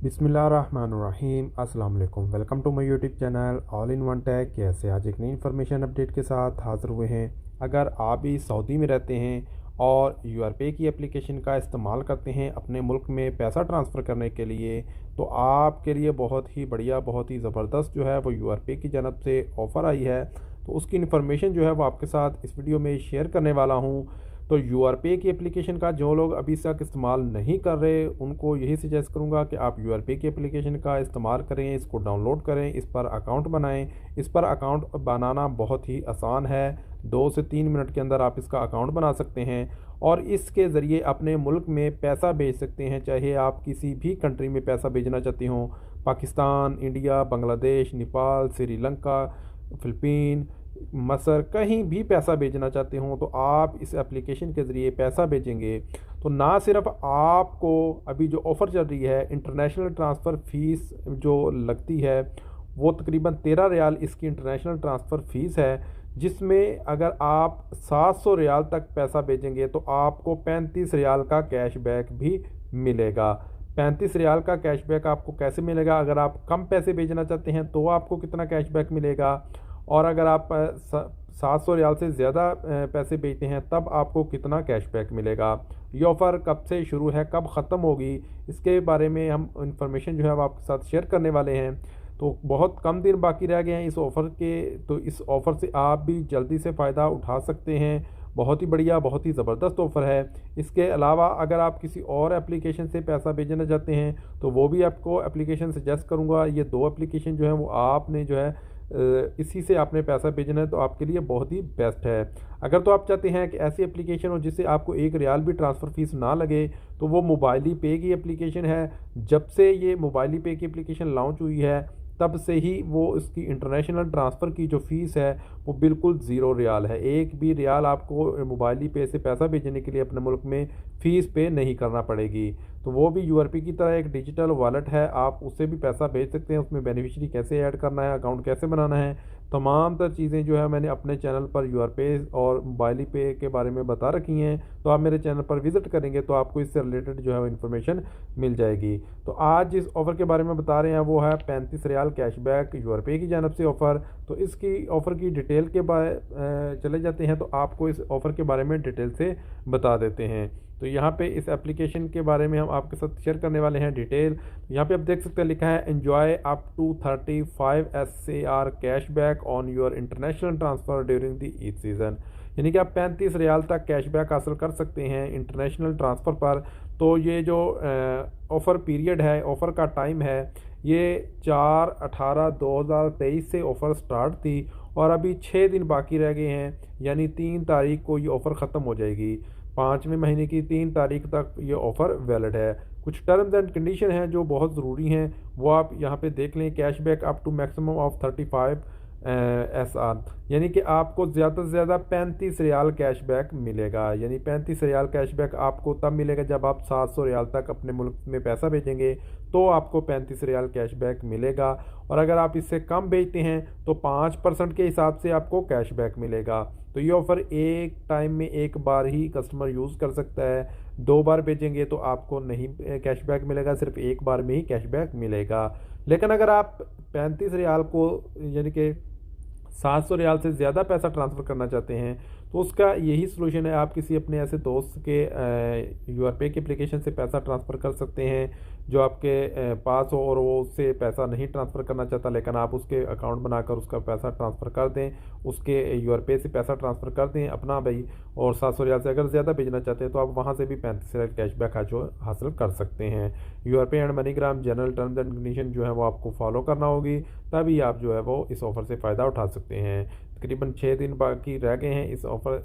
बिस्मिल्लाहिर्रहमानिर्रहीम अस्सलाम वालेकुम। Welcome to my YouTube channel all in one tech. कैसे आज एक नई इन्फॉर्मेशन अपडेट के साथ हाज़िर हुए हैं। अगर आप भी सऊदी में रहते हैं और यूआरपे की एप्लीकेशन का इस्तेमाल करते हैं अपने मुल्क में पैसा ट्रांसफ़र करने के लिए, तो आपके लिए बहुत ही बढ़िया, बहुत ही ज़बरदस्त जो है वो यूआरपे की जानब से ऑफ़र आई है। तो उसकी इन्फॉर्मेशन जो है वो आपके साथ इस वीडियो में शेयर करने वाला हूँ। तो यूआरपे की एप्लीकेशन का जो लोग अभी तक इस्तेमाल नहीं कर रहे, उनको यही सजेस्ट करूंगा कि आप यूआरपे की एप्लीकेशन का इस्तेमाल करें, इसको डाउनलोड करें, इस पर अकाउंट बनाएं। इस पर अकाउंट बनाना बहुत ही आसान है। 2 से 3 मिनट के अंदर आप इसका अकाउंट बना सकते हैं और इसके ज़रिए अपने मुल्क में पैसा भेज सकते हैं। चाहे आप किसी भी कंट्री में पैसा भेजना चाहते हों, पाकिस्तान, इंडिया, बांग्लादेश, नेपाल, श्रीलंका, फ़िलिपीन, मसर, कहीं भी पैसा भेजना चाहते हों तो आप इस एप्लीकेशन के ज़रिए पैसा भेजेंगे तो ना सिर्फ आपको अभी जो ऑफ़र चल रही है इंटरनेशनल ट्रांसफ़र फ़ीस जो लगती है वो तकरीबन 13 रियाल इसकी इंटरनेशनल ट्रांसफ़र फ़ीस है, जिसमें अगर आप 700 रियाल तक पैसा भेजेंगे तो आपको 35 रियाल का कैशबैक भी मिलेगा। 35 रियाल का कैशबैक आपको कैसे मिलेगा? अगर आप कम पैसे भेजना चाहते हैं तो आपको कितना कैशबैक मिलेगा, और अगर आप 700 रियाल से ज़्यादा पैसे भेजते हैं तब आपको कितना कैशबैक मिलेगा। ये ऑफ़र कब से शुरू है, कब ख़त्म होगी, इसके बारे में हम इंफॉर्मेशन जो है वो आपके साथ शेयर करने वाले हैं। तो बहुत कम दिन बाकी रह गए हैं इस ऑफ़र के, तो इस ऑफ़र से आप भी जल्दी से फ़ायदा उठा सकते हैं। बहुत ही बढ़िया, बहुत ही ज़बरदस्त ऑफ़र है। इसके अलावा अगर आप किसी और एप्लीकेशन से पैसा भेजना चाहते हैं तो वो भी आपको एप्लीकेशन सजेस्ट करूँगा। ये 2 एप्लीकेशन जो हैं वो आपने जो है इसी से आपने पैसा भेजना है तो आपके लिए बहुत ही बेस्ट है। अगर तो आप चाहते हैं कि ऐसी एप्लीकेशन हो जिससे आपको 1 रियाल भी ट्रांसफ़र फ़ीस ना लगे, तो वो मोबाइली पे की एप्लीकेशन है। जब से ये मोबाइली पे की एप्लीकेशन लॉन्च हुई है तब से ही वो इसकी इंटरनेशनल ट्रांसफ़र की जो फ़ीस है वो बिल्कुल 0 रियाल है। 1 भी रियाल आपको मोबाइली पे से पैसा भेजने के लिए अपने मुल्क में फ़ीस पे नहीं करना पड़ेगी। तो वो भी यूआरपी की तरह एक डिजिटल वॉलेट है, आप उससे भी पैसा भेज सकते हैं। उसमें बेनिफिशियरी कैसे ऐड करना है, अकाउंट कैसे बनाना है, तमाम तर चीज़ें जो है मैंने अपने चैनल पर यूआरपे और मोबाइली पे के बारे में बता रखी हैं। तो आप मेरे चैनल पर विज़िट करेंगे तो आपको इससे रिलेटेड जो है वो इन्फॉर्मेशन मिल जाएगी। तो आज जिस ऑफ़र के बारे में बता रहे हैं वो है 35 रियाल कैशबैक यूआरपे की जानब से ऑफ़र। तो इसकी ऑफ़र की डिटेल के चले जाते हैं तो आपको इस ऑफ़र के बारे में डिटेल से बता देते हैं। तो यहाँ पे इस एप्लीकेशन के बारे में हम आपके साथ शेयर करने वाले हैं डिटेल। यहाँ पे आप देख सकते हैं लिखा है enjoy up to 35 SAR cashback on your international transfer during the Eid season. यानी कि आप 35 रियाल तक कैशबैक हासिल कर सकते हैं इंटरनेशनल ट्रांसफ़र पर। तो ये जो ऑफ़र पीरियड है, ऑफ़र का टाइम है, ये 4/18/2023 से ऑफ़र स्टार्ट थी और अभी 6 दिन बाकी रह गए हैं, यानी 3 तारीख को ये ऑफ़र ख़त्म हो जाएगी। 5वें महीने की 3 तारीख तक ये ऑफ़र वैलिड है। कुछ टर्म्स एंड कंडीशन हैं जो बहुत ज़रूरी हैं, वो आप यहाँ पे देख लें। Cashback up to maximum of 35 SR, यानी कि आपको ज़्यादा से ज़्यादा 35 रियाल कैशबैक मिलेगा। यानी 35 रियाल कैशबैक आपको तब मिलेगा जब आप 700 रियाल तक अपने मुल्क में पैसा भेजेंगे तो आपको 35 रियाल कैशबैक मिलेगा। और अगर आप इससे कम भेजते हैं तो 5% के हिसाब से आपको कैशबैक मिलेगा। तो ये ऑफ़र एक टाइम में एक बार ही कस्टमर यूज़ कर सकता है। 2 बार भेजेंगे तो आपको नहीं कैशबैक मिलेगा, सिर्फ एक बार में ही कैशबैक मिलेगा। लेकिन अगर आप 35 रियाल को यानी कि 700 रियाल से ज़्यादा पैसा ट्रांसफ़र करना चाहते हैं तो उसका यही सलूशन है, आप किसी अपने ऐसे दोस्त के यूआरपे की एप्लीकेशन से पैसा ट्रांसफ़र कर सकते हैं जो आपके पास हो और वो उससे पैसा नहीं ट्रांसफ़र करना चाहता, लेकिन आप उसके अकाउंट बनाकर उसका पैसा ट्रांसफ़र कर दें, उसके यूआरपे से पैसा ट्रांसफ़र कर दें अपना भाई। और 700 रियाल से अगर ज़्यादा भेजना चाहते हैं तो आप वहाँ से भी 35 रियाल कैशबैक हासिल कर सकते हैं। UrPay and MoneyGram general terms and condition जो है वो आपको फॉलो करना होगी, तभी आप जो है वो इस ऑफ़र से फ़ायदा उठा सकते हैं। तकरीबन 6 दिन बाकी रह गए हैं इस ऑफ़र,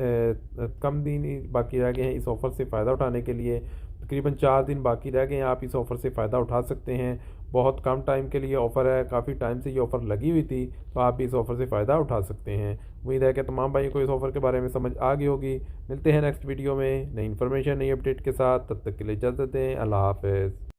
कम दिन ही बाकी रह गए हैं इस ऑफ़र से फ़ायदा उठाने के लिए। तकरीबन 4 दिन बाकी रह गए हैं, आप इस ऑफ़र से फ़ायदा उठा सकते हैं। बहुत कम टाइम के लिए ऑफ़र है, काफ़ी टाइम से ये ऑफ़र लगी हुई थी, तो आप भी इस ऑफ़र से फ़ायदा उठा सकते हैं। उम्मीद है कि तमाम भाइयों को इस ऑफ़र के बारे में समझ आ गई होगी। मिलते हैं नेक्स्ट वीडियो में नई इन्फॉर्मेशन, नई अपडेट के साथ। तब तक के लिए इजाज़त दें। अल्लाह हाफ़िज़।